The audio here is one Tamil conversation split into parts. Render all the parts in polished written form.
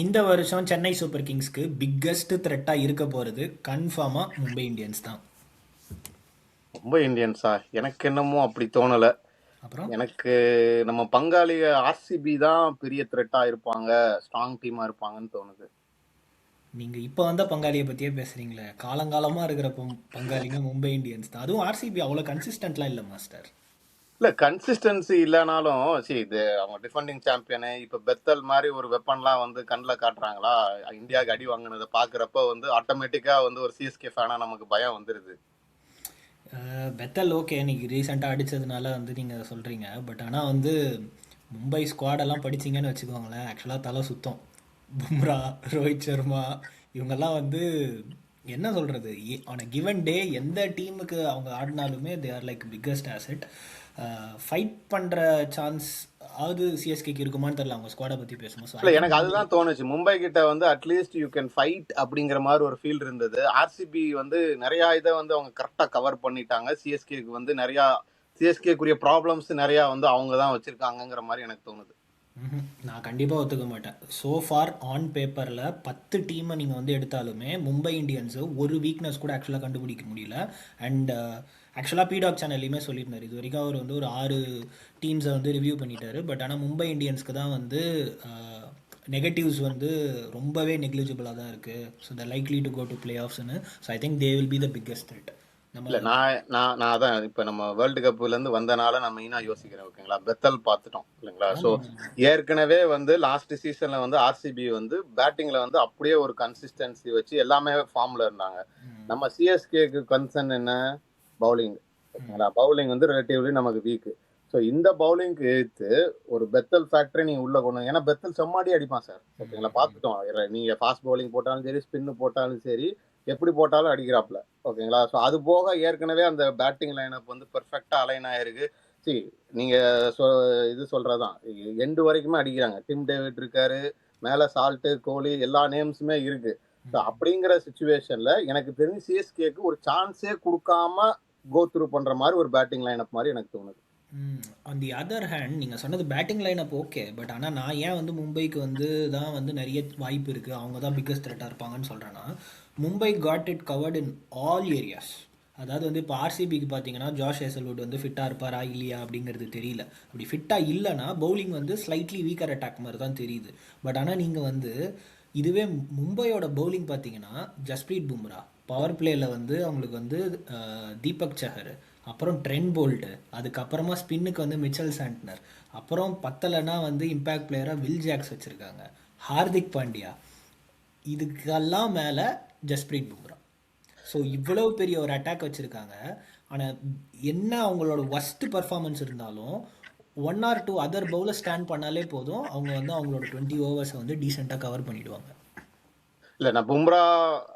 இந்த வருஷம் சென்னை சூப்பர் கிங்ஸ்க்கு பிக்கஸ்ட் த்ரெட்டாக இருக்க போகிறது கன்ஃபார்மாக மும்பை இந்தியன்ஸ் தான். மும்பை இந்தியன்ஸா? எனக்கு என்னமோ அப்படி தோணல. அப்புறம் எனக்கு நம்ம பங்காளி ஆர்சிபி தான் பெரிய த்ரெட்டா இருப்பாங்க, ஸ்ட்ராங் டீமா இருப்பாங்கன்னு தோணுது. நீங்கள் இப்போ வந்த பங்காளியை பற்றியே பேசுகிறீங்களே, காலங்காலமாக இருக்கிற பங்காளிங்க மும்பை இந்தியன்ஸ் தான். அதுவும் ஆர்சிபி அவ்வளோ கன்சிஸ்டன்ட்லாம் இல்லை மாஸ்டர். இல்ல கன்சிஸ்டன்சி இல்லைனாலும் இது அவங்க டிஃபெண்டிங் சாம்பியனு. இப்ப பெத்தல் மாதிரி ஒரு வெப்பன்லாம் வந்து கண்ணில் காட்டுறாங்களா? இந்தியாவுக்கு அடி வாங்கினதை பாக்குறப்ப வந்து ஆட்டோமேட்டிக்கா வந்து ஒரு சிஎஸ்கே ஃபேனா நமக்கு பயம் வந்துருது. பெத்தல் ஓகே, இன்னைக்கு ரீசெண்டாக அடித்ததுனால வந்து நீங்கள் சொல்கிறீங்க. பட் ஆனால் வந்து மும்பை ஸ்குவாடெல்லாம் படிச்சிங்கன்னு வச்சுக்கோங்களேன், ஆக்சுவலாக தலை சுத்தம். பும்ரா, ரோஹித் சர்மா இவங்கெல்லாம் வந்து என்ன சொல்கிறது, ஆன் அ கிவன் டே எந்த டீமுக்கு அவங்க ஆடினாலுமே they are like biggest asset. Fight பண்ணுற சான்ஸ் ஆகுது சிஎஸ்கேக்கு இருக்குமான்னு தெரியல அவங்க ஸ்குவாடை பற்றி பேசும்போது. ஸோ இல்ல எனக்கு அதுதான் தோணுச்சு. மும்பை கிட்ட வந்து அட்லீஸ்ட் யூ கேன் ஃபைட் அப்படிங்கிற மாதிரி ஒரு ஃபீல் இருந்தது. ஆர்சிபி வந்து நிறைய இதை வந்து அவங்க கரெக்டா கவர் பண்ணிட்டாங்க. சிஎஸ்கேக்கு வந்து நிறைய சிஎஸ்கேக்குரிய ப்ராப்ளம்ஸ் நிறைய வந்து அவங்க தான் வச்சிருக்காங்கங்கிற மாதிரி எனக்கு தோணுது. நான் கண்டிப்பாக ஒத்துக்க மாட்டேன். ஸோ ஃபார் ஆன் பேப்பரில் 10 டீமை நீங்கள் வந்து எடுத்தாலுமே மும்பை இந்தியன்ஸு ஒரு வீக்னஸ் கூட ஆக்சுவலாக கண்டுபிடிக்க முடியல. அண்ட் ஆக்சுவலாக பிடாக் சேனல்லையுமே சொல்லியிருந்தார், இது வரைக்கும் அவர் வந்து ஒரு 6 டீம்ஸை வந்து ரிவ்யூ பண்ணிட்டாரு. பட் ஆனால் மும்பை இந்தியன்ஸ்க்கு தான் வந்து நெகட்டிவ்ஸ் வந்து ரொம்பவே நெக்லிஜிபிளாக தான் இருக்குது. So the likely to go to play ஆஃப்ஸ்னு. So I think they will be the biggest threat. இல்ல நம்ம நான் நான் நான் அதான் இப்ப நம்ம வேர்ல்டு கப்ல இருந்து வந்தனால நான் மெயினா யோசிக்கிறேன். ஓகேங்களா, பெத்தல் பார்த்துட்டோம் இல்லைங்களா. ஸோ ஆமாம். ஏற்கனவே வந்து லாஸ்ட் சீசன்ல வந்து ஆர்சிபி வந்து பேட்டிங்ல வந்து அப்படியே ஒரு கன்சிஸ்டன்சி வச்சு எல்லாமே ஃபார்ம்ல இருந்தாங்க. நம்ம சிஎஸ்கேக்கு கன்சர்ன் என்ன? பவுலிங். ஓகேங்களா, பவுலிங் வந்து ரிலேட்டிவ்லி நமக்கு வீக். ஸோ இந்த பவுலிங்க்கு எடுத்து ஒரு பெத்தல் ஃபேக்டரி நீங்க உள்ள கொண்டு, ஏன்னா பெத்தல் செம்மாடி அடிப்பான் சார். ஓகேங்களா, பார்த்துட்டோம். நீங்க ஃபாஸ்ட் பவுலிங் போட்டாலும் சரி, ஸ்பின்னு போட்டாலும் சரி, எப்படி போட்டாலும் அடிக்கிறாப்ல. ஓகேங்களா, ஸோ அது போக ஏற்கனவே அந்த பேட்டிங் லைனப் வந்து பெர்ஃபெக்டா அலைன் ஆயிருக்கு. சரி, நீங்க இது சொல்றதான் எண்டு வரைக்குமே அடிக்கிறாங்க. டிம் டேவிட் இருக்காரு, மேல சால்ட்டு, கோலி எல்லா நேம்ஸுமே இருக்கு. ஸோ அப்படிங்கிற சுச்சுவேஷன்ல எனக்கு தெரிஞ்சு சிஎஸ்கேக்கு ஒரு சான்ஸே கொடுக்காம கோ த்ரூ பண்ற மாதிரி ஒரு பேட்டிங் லைனப் மாதிரி எனக்கு தோணுது. ஆன் தி அதர் ஹேண்ட் நீங்கள் சொன்னது பேட்டிங் லைனப் ஓகே. பட் ஆனால் நான் ஏன் வந்து மும்பைக்கு வந்து தான் வந்து நிறைய வாய்ப்பு இருக்குது, அவங்க தான் பிக்கஸ்ட் த்ரெட்டாக இருப்பாங்கன்னு சொல்கிறேன்னா, Mumbai got it covered in all areas. அதாவது வந்து இப்போ ஆர்சிபிக்கு பார்த்தீங்கன்னா ஜாஷ் ஹேசல்வுட் வந்து ஃபிட்டாக இருப்பாரா இல்லையா அப்படிங்கிறது தெரியல. அப்படி ஃபிட்டாக இல்லைன்னா பவுலிங் வந்து ஸ்லைட்லி வீக்கர் அட்டாக் மாதிரி தான் தெரியுது. பட் ஆனால் நீங்கள் வந்து இதுவே மும்பையோட பவுலிங் பார்த்தீங்கன்னா ஜஸ்பிரீத் பும்ரா, பவர் பிளேயில் வந்து அவங்களுக்கு வந்து தீபக் சஹர், அப்புறம் ட்ரெண்ட் போல்ட்டு, அதுக்கப்புறமா ஸ்பின்னுக்கு வந்து மிச்சல் சாண்ட்னர், அப்புறம் பத்தலைன்னா வந்து இம்பேக்ட் பிளேயராக வில் ஜாக்ஸ் வச்சுருக்காங்க, ஹார்திக் பாண்டியா, இதுக்கெல்லாம் மேலே ஜஸ்பிரீத் பும்ரா. ஸோ இவ்வளவு பெரிய ஒரு அட்டாக் வச்சுருக்காங்க. ஆனால் என்ன அவங்களோட ஒஸ்ட் பர்ஃபார்மன்ஸ் இருந்தாலும் 1 or 2 அதர் பவுலர் ஸ்டாண்ட் பண்ணாலே போதும், அவங்க வந்து அவங்களோட 20 ஓவர்ஸை வந்து டீசெண்டாக கவர் பண்ணிடுவாங்க. இல்ல நான் பும்ரா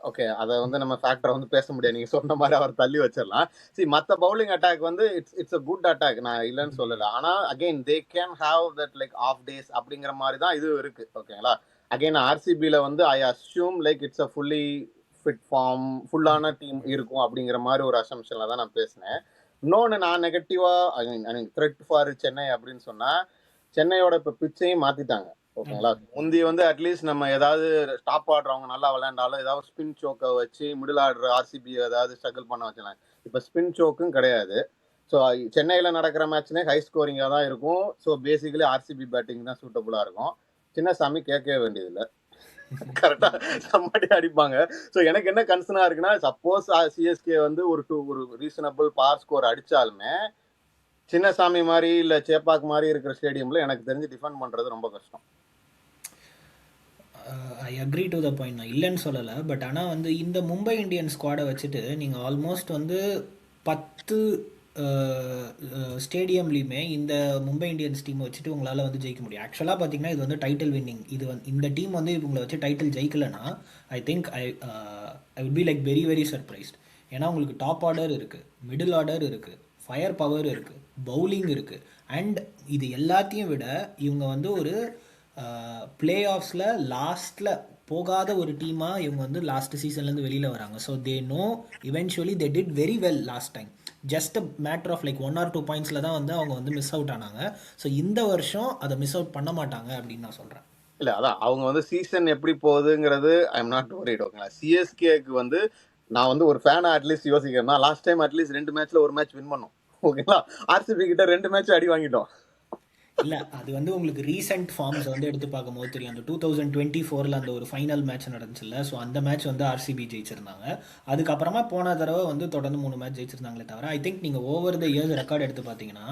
ஓகே, அதை வந்து நம்ம ஃபேக்டரை வந்து பேச முடியாது. நீங்க சொன்ன மாதிரி அவர் தள்ளி வச்சிடலாம். சரி, மற்ற பவுலிங் அட்டாக் வந்து இட்ஸ் அ குட் அட்டாக், நான் இல்லைன்னு சொல்லல. ஆனா again they can have that like off days அப்படிங்கிற மாதிரி தான் இது இருக்கு. ஓகேங்களா, அகைன் ஆர்சிபியில வந்து I assume like it's a fully fit form, ஃபுல்லான டீம் இருக்கும் அப்படிங்கிற மாதிரி ஒரு அசம்ஷன்ல தான் நான் பேசினேன். இன்னொன்று நான் நெகட்டிவா ஐ மீன் த்ரெட் ஃபார் சென்னை அப்படின்னு சொன்னா, சென்னையோட இப்போ பிச்சையும் மாத்திட்டாங்க. ஓகேங்களா, முந்தி வந்து அட்லீஸ்ட் நம்ம ஏதாவது டாப் ஆடுறவங்க நல்லா விளையாண்டாலும் ஏதாவது ஸ்பின் சோக்கை வச்சு மிடில் ஆடுற ஆர்சிபி ஏதாவது ஸ்ட்ரகிள் பண்ண வச்சுலாம். இப்போ ஸ்பின் சோக்கும் கிடையாது. ஸோ சென்னையில் நடக்கிற மேட்ச்னே ஹை ஸ்கோரிங்காக தான் இருக்கும். ஸோ பேசிக்கலி ஆர்சிபி பேட்டிங் தான் சூட்டபுளாக இருக்கும். சின்னசாமி கேட்கவே வேண்டியதில்லை, கரெக்டாக சம்மாடி அடிப்பாங்க. ஸோ எனக்கு என்ன கன்சர்னாக இருக்குன்னா, சப்போஸ் சிஎஸ்கே வந்து ஒரு ரீசனபிள் பார் ஸ்கோர் அடித்தாலுமே சின்னசாமி மாதிரி இல்லை சேப்பாக் மாதிரி இருக்கிற ஸ்டேடியமில் எனக்கு தெரிஞ்சு டிஃபெண்ட் பண்ணுறது ரொம்ப கஷ்டம். I agree to the point, நான் இல்லைன்னு சொல்லலை. பட் ஆனால் வந்து இந்த மும்பை இந்தியன்ஸ் ஸ்குவாடை வச்சுட்டு நீங்கள் ஆல்மோஸ்ட் வந்து 10 ஸ்டேடியம்லேயுமே இந்த மும்பை இந்தியன்ஸ் டீமை வச்சுட்டு உங்களால் வந்து ஜெயிக்க முடியும். ஆக்சுவலாக பார்த்தீங்கன்னா இது வந்து டைட்டில் வின்னிங். இது வந்து இந்த டீம் வந்து இவங்களை வச்சு டைட்டில் ஜெயிக்கலைன்னா I think I would be like very very surprised. ஏன்னா உங்களுக்கு டாப் ஆர்டர் இருக்குது, மிடில் ஆர்டர் இருக்குது, ஃபயர் பவர் இருக்குது, பவுலிங் இருக்குது. அண்ட் இது எல்லாத்தையும் விட இவங்க வந்து ஒரு பிளே ஆஃப்ஸில் லாஸ்ட்டில் போகாத ஒரு டீமாக இவங்க வந்து லாஸ்ட் சீசன்லேருந்து வெளியில் வராங்க. So they know eventually they did very well last time. Just a matter of like 1 or 2 பாயிண்ட்ஸில் தான் வந்து அவங்க வந்து மிஸ் அவுட் ஆனாங்க. ஸோ இந்த வருஷம் அதை மிஸ் அவுட் பண்ண மாட்டாங்க அப்படின்னு நான் சொல்கிறேன். இல்ல அதான் அவங்க வந்து சீசன் எப்படி போகுதுங்கிறது ஐ எம் நாட் வரிட். ஓகேங்களா, சிஎஸ்கேக்கு வந்து நான் வந்து ஒரு ஃபேனா அட்லீஸ்ட் யோசிக்கிறேன்னா லாஸ்ட் டைம் அட்லீஸ்ட் 2 மேட்ச்ல ஒரு மேட்ச் வின் பண்ணோம். ஓகேங்களா, ஆர்சிபி கிட்ட 2 மேட்ச் அடி வாங்கிட்டோம். இல்லை அது வந்து உங்களுக்கு ரீசெண்ட் ஃபார்ம்ஸ் வந்து எடுத்து பார்க்கும்போது தெரியும். அந்த 2024 அந்த ஒரு ஃபைனல் மேட்ச் நடந்துச்சுல்ல, ஸோ அந்த மேட்ச் வந்து ஆர்சிபி ஜெயிச்சிருந்தாங்க. அதுக்கப்புறமா போன தடவை வந்து தொடர்ந்து 3 மேட்ச் ஜெயிச்சிருந்தாங்களே தவிர, ஐ திங்க் நீங்கள் ஓவர் த இயர்ஸ் ரெக்கார்ட் எடுத்து பார்த்தீங்கன்னா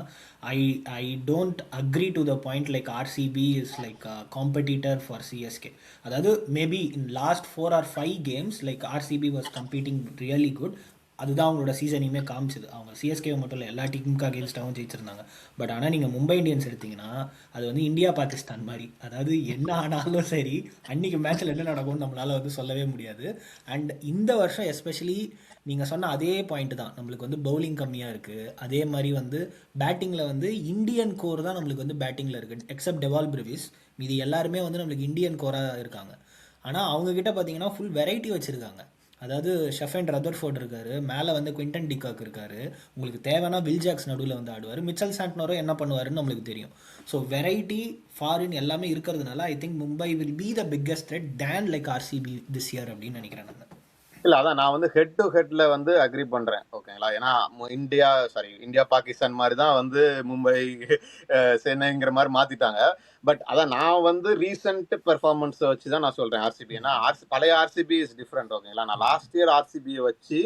I I don't agree to the point like RCB is like competitor for CSK. அதாவது maybe in last 4 or 5 games like RCB was competing really good. அதுதான் அவங்களோட சீசனையுமே காமிச்சது. அவங்க சிஎஸ்கே மட்டும் இல்லை, எல்லா டீமுக்கு அகேன்ஸ்டாகவும் ஜெயிச்சிருந்தாங்க. பட் ஆனால் நீங்கள் மும்பை இந்தியன்ஸ் எடுத்தீங்கன்னா அது வந்து இந்தியா பாகிஸ்தான் மாதிரி. அதாவது என்ன ஆனாலும் சரி, அன்றைக்கி மேட்ச்சில் என்ன நடக்கும்னு நம்மளால் வந்து சொல்லவே முடியாது. அண்ட் இந்த வருஷம் எஸ்பெஷலி நீங்கள் சொன்ன அதே பாயிண்ட் தான், நம்மளுக்கு வந்து பவுலிங் கம்மியாக இருக்குது. அதே மாதிரி வந்து பேட்டிங்கில் வந்து இந்தியன் கோர் தான் நம்மளுக்கு வந்து பேட்டிங்கில் இருக்குது, எக்ஸப்ட் டெவால் பிரிவிஸ். மீதி எல்லாருமே வந்து நம்மளுக்கு இந்தியன் கோராக இருக்காங்க. ஆனால் அவங்கக்கிட்ட பார்த்தீங்கன்னா ஃபுல் வெரைட்டி வச்சுருக்காங்க. அதாவது ஷெஃபன் ரதர்ஃபோர்ட் இருக்காரு, மேலே வந்து குவிண்டன் டிகாக் இருக்காரு, உங்களுக்கு தேவைன்னா வில் ஜாக்ஸ் நடுவில் வந்து ஆடுவார், மிச்சல் சாண்ட்னரோ என்ன பண்ணுவாருன்னு நம்மளுக்கு தெரியும். ஸோ வெரைட்டி ஃபாரின் எல்லாமே இருக்கிறதுனால I think Mumbai will be the biggest thread than like RCB this year அப்படின்னு நினைக்கிறேன் நான். இல்ல அதான் நான் வந்து ஹெட் டு ஹெட்ல வந்து அக்ரி பண்றேன். ஓகேங்களா, ஏன்னா இந்தியா பாகிஸ்தான் மாதிரி தான் வந்து மும்பை சென்னைங்கிற மாதிரி மாத்திட்டாங்க. பட் அதான் நான் வந்து ரீசெண்ட் பெர்ஃபார்மன்ஸ் வச்சு தான் நான் சொல்றேன் ஆர்சிபி. ஏன்னா பழைய ஆர்சிபி இஸ் டிஃப்ரெண்ட். ஓகேங்களா, நான் லாஸ்ட் இயர் ஆர்சிபியை வச்சு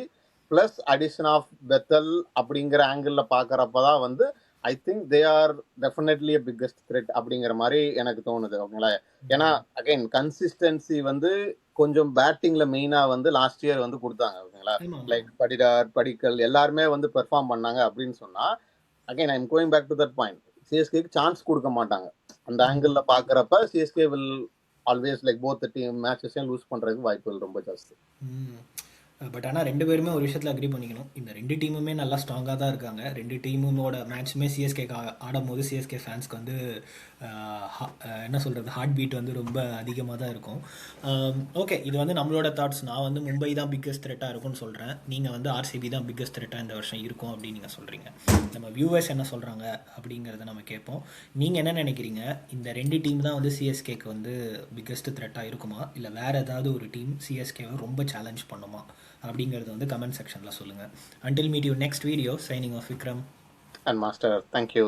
பிளஸ் அடிஷன் ஆஃப் பெத்தல் அப்படிங்கிற ஆங்கிள் பாக்குறப்பதான் வந்து ஐ think they are definitely biggest thread அப்படிங்கிற மாதிரி எனக்கு தோணுது. ஓகேங்களா, ஏன்னா அகைன் கன்சிஸ்டன்சி வந்து கொஞ்சம் பேட்டிங்ல மெயினா வந்து லாஸ்ட் இயர் வந்து கொடுத்தாங்க. ஓகேங்களா, லைக் படிக்கல் எல்லாருமே வந்து பெர்ஃபார்ம் பண்ணாங்க அப்படின்னு சொன்னா again I am going back to that point, சிஎஸ்கேக்கு சான்ஸ் கொடுக்க மாட்டாங்க. அந்த ஆங்கிள் பாக்குறப்ப CSK will always like both team மேட்சஸையும் லூஸ் பண்றதுக்கு வாய்ப்புகள் ரொம்ப ஜாஸ்தி. பட் ஆனால் 2 பேருமே ஒரு விஷயத்தில் அக்ரி பண்ணிக்கணும், இந்த 2 டீமுமே நல்லா ஸ்ட்ராங்காக தான் இருக்காங்க. 2 டீமோட மேட்ச்சுமே சிஎஸ்கேக்கு ஆடும் போது சிஎஸ்கே ஃபேன்ஸ்க்கு வந்து என்ன சொல்கிறது, ஹார்ட் பீட் வந்து ரொம்ப அதிகமாக தான் இருக்கும். ஓகே, இது வந்து நம்மளோட தாட்ஸ். நான் வந்து மும்பை தான் பிக்கஸ்ட் த்ரெட்டாக இருக்கும்னு சொல்கிறேன், நீங்கள் வந்து ஆர்சிபி தான் பிக்கஸ்ட் த்ரெட்டாக இந்த வருஷம் இருக்கும் அப்படின்னு நீங்கள் சொல்கிறீங்க. நம்ம வியூவர்ஸ் என்ன சொல்கிறாங்க அப்படிங்கிறத நம்ம கேட்போம். நீங்கள் என்ன நினைக்கிறீங்க, இந்த 2 டீம் தான் வந்து சிஎஸ்கேக்கு வந்து பிக்கஸ்ட் த்ரெட்டாக இருக்குமா, இல்லை வேறு ஏதாவது ஒரு டீம் சிஎஸ்கேவை ரொம்ப சேலஞ்ச் பண்ணுமா அப்படிங்கிறது வந்து கமெண்ட் செக்ஷனில் சொல்லுங்கள். Until meet you next video, signing off Vikram And Master, thank you.